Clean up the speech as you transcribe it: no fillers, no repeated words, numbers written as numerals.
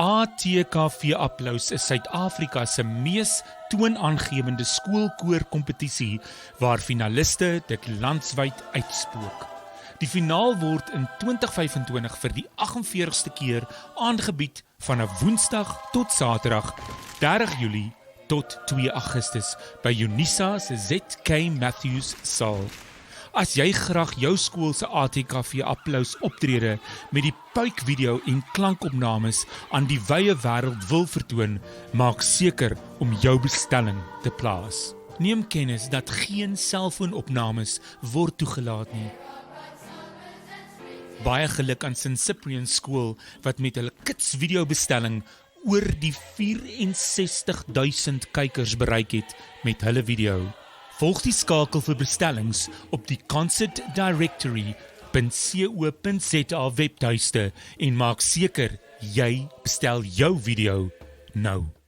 ATKV Applaus is Suid-Afrika se mees toonaangewende skoolkoorkompetisie waar finaliste dit landwyd uitspook. Die finaal word in 2025 vir die 48ste keer aangebied van 'n Woensdag tot Saterdag, 30 Julie tot 2 Augustus by Unisa se ZK Matthews saal. As jy graag jou skool se ATKV Applaus optrede met die puikvideo en klankopnames aan die wye wêreld wil vertoon, maak seker om jou bestelling te plaas. Neem kennis dat geen selfoonopnames word toegelaat nie. Baie geluk aan St. Cyprian Skool wat met hulle kids videobestelling oor die 64,000 kykers bereik het met hulle video. Volg die skakel vir bestellings op die concertdirectory.co.za webtuiste en maak seker jy bestel jou video nou.